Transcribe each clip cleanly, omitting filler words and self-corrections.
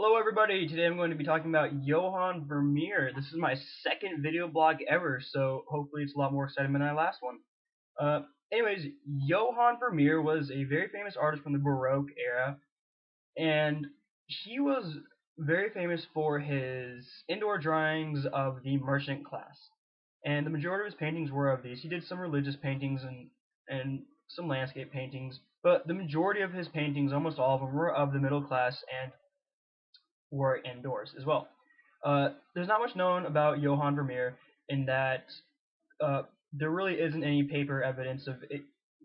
Hello everybody, today I'm going to be talking about Johann Vermeer. This is my second video blog ever, so hopefully it's a lot more exciting than my last one. Uh, anyways, Johann Vermeer was a very famous artist from the Baroque era, and he was very famous for his indoor drawings of the merchant class. And the majority of his paintings were of these. He did some religious paintings and some landscape paintings, but the majority of his paintings, almost all of them, were of the middle class and were indoors as well. There's not much known about Johann Vermeer in that uh, there really isn't any paper evidence of it,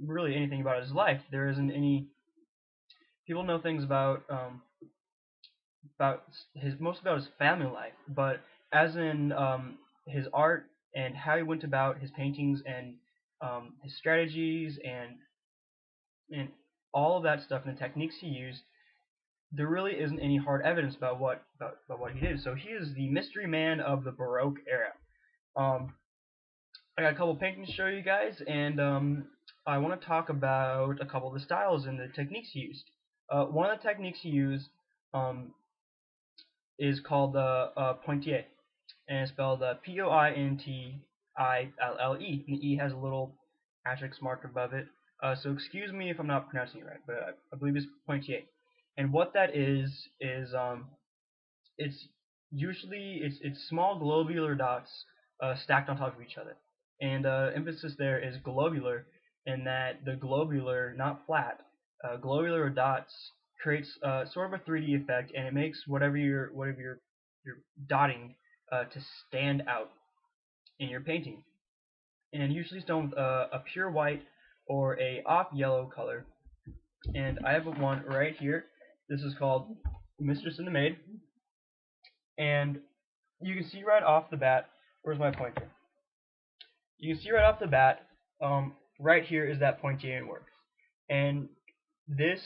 really anything about his life. There isn't any. People know things about his most about his family life, but as in his art and how he went about his paintings and his strategies and all of that stuff and the techniques he used, there really isn't any hard evidence about what he did. So he is the mystery man of the Baroque era. I got a couple paintings to show you guys, and I want to talk about a couple of the styles and the techniques he used. One of the techniques he used um, is called the pointier, and it's spelled Pointiille. And the E has a little asterisk mark above it. So excuse me if I'm not pronouncing it right, but I believe it's pointier. And what that is it's usually it's small globular dots stacked on top of each other. And emphasis there is globular, in that the globular, not flat, globular dots creates sort of a 3D effect, and it makes whatever you're dotting to stand out in your painting. And usually it's done with a pure white or a off yellow color. And I have one right here. This is called Mistress and the Maid. And you can see right off the bat, where's my pointer? You can see right off the bat, right here is that pointier works. And this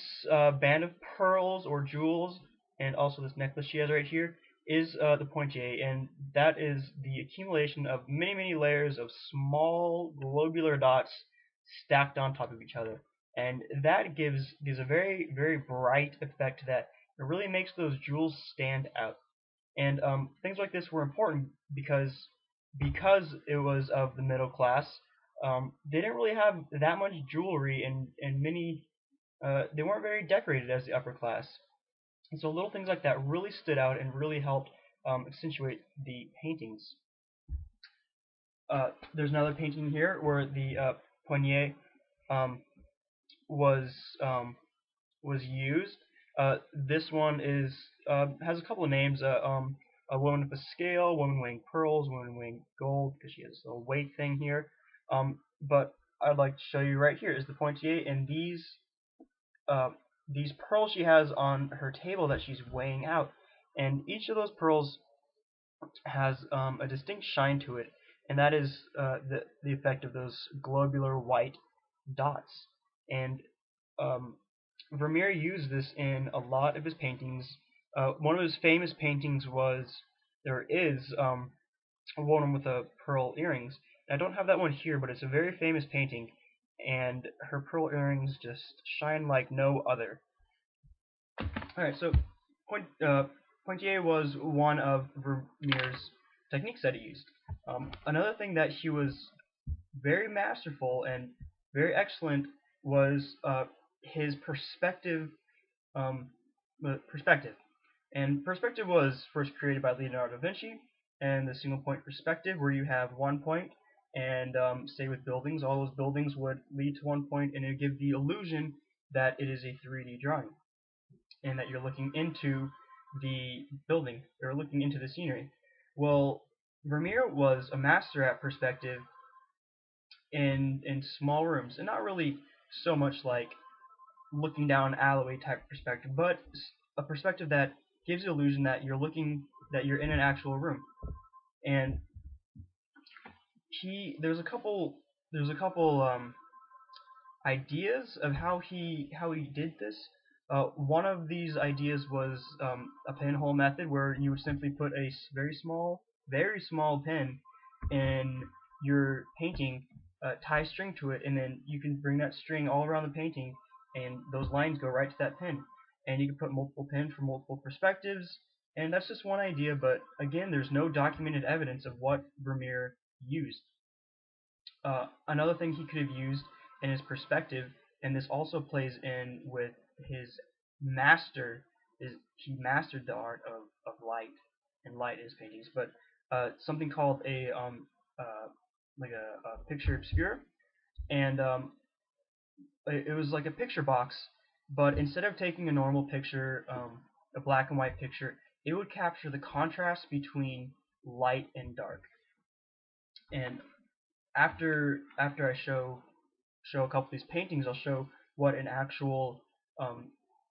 band of pearls or jewels, and also this necklace she has right here, is the pointier, and that is the accumulation of many, many layers of small globular dots stacked on top of each other. And that gives a very, very bright effect that it really makes those jewels stand out. And things like this were important because it was of the middle class. They didn't really have that much jewelry, and many they weren't very decorated as the upper class. And so little things like that really stood out and really helped accentuate the paintings. There's another painting here where the poignée um, was used. This one is has a couple of names. A woman with a scale, woman weighing pearls, woman weighing gold, because she has a weight thing here. But I'd like to show you right here is the pointier, and these pearls she has on her table that she's weighing out, and each of those pearls has a distinct shine to it, and that is the effect of those globular white dots. And Vermeer used this in a lot of his paintings. One of his famous paintings is a woman with a pearl earrings. I don't have that one here, but it's a very famous painting, and her pearl earrings just shine like no other. Alright, so pointier was one of Vermeer's techniques that he used. Another thing that he was very masterful and very excellent was his perspective. Perspective. And perspective was first created by Leonardo da Vinci, and the single point perspective, where you have one point, and say with buildings, all those buildings would lead to one point, and it would give the illusion that it is a 3D drawing, and that you're looking into the building, or looking into the scenery. Well, Vermeer was a master at perspective in small rooms, and not really so much like looking down an alleyway type perspective, but a perspective that gives the illusion that you're in an actual room. And there's a couple ideas of how he did this. One of these ideas was a pinhole method, where you would simply put a very small pin in your painting, tie string to it, and then you can bring that string all around the painting, and those lines go right to that pin. and you can put multiple pins for multiple perspectives. And that's just one idea, but again, there's no documented evidence of what Vermeer used. Another thing he could have used in his perspective, and this also plays in with his master, is he mastered the art of light and light in his paintings, but something called a like a picture obscure, and it was like a picture box, but instead of taking a normal picture, a black and white picture, it would capture the contrast between light and dark. And after I show a couple of these paintings, I'll show what an actual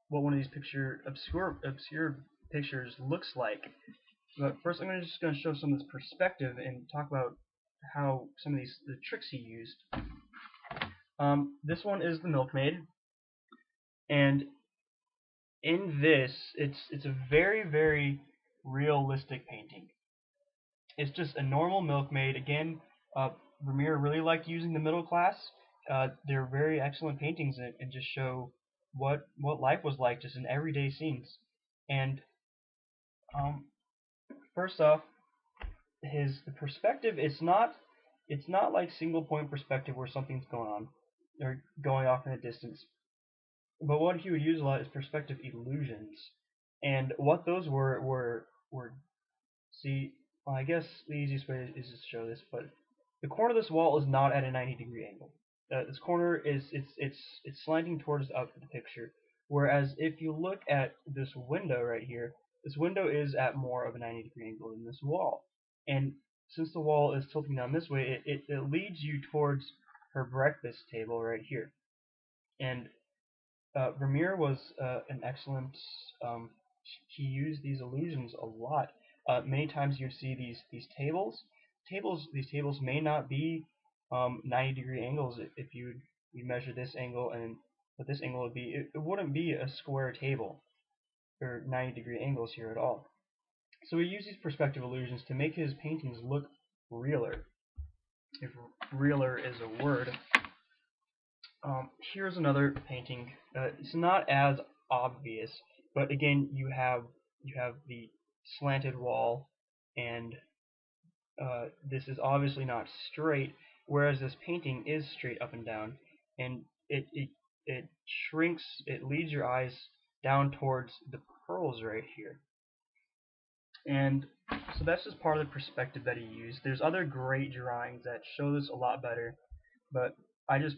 what one of these obscure pictures looks like. But first, I'm just going to show some of this perspective and talk about how some of the tricks he used. This one is the Milkmaid, and in this, it's a very realistic painting. It's just a normal milkmaid. Again, Vermeer really liked using the middle class. They're very excellent paintings and just show what life was like just in everyday scenes. And first off, the perspective, it's not like single point perspective where something's going on or going off in a distance. But what he would use a lot is perspective illusions. And what those were see, well, I guess the easiest way is to show this, but the corner of this wall is not at a 90-degree angle. This corner is it's slanting towards up the picture. Whereas if you look at this window right here, this window is at more of a 90-degree angle than this wall. And since the wall is tilting down this way, it leads you towards her breakfast table right here. And Vermeer was an excellent. He used these illusions a lot. Many times you'd see these tables. These tables may not be 90-degree angles. If you measure this angle and what this angle would be, it wouldn't be a square table or 90-degree angles here at all. So he used these perspective illusions to make his paintings look realer, if realer is a word. Here's another painting. It's not as obvious, but again, you have the slanted wall, and this is obviously not straight, whereas this painting is straight up and down, and it shrinks. It leads your eyes down towards the pearls right here, and so that's just part of the perspective that he used. There's other great drawings that show this a lot better, but I just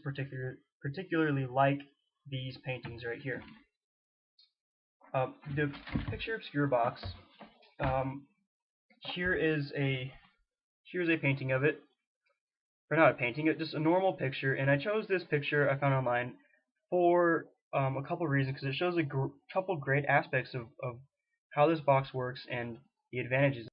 particularly like these paintings right here. The picture obscure box. Here's a painting of it, or not a painting, just a normal picture. And I chose this picture I found online for a couple of reasons, because it shows a couple great aspects of how this box works and the advantages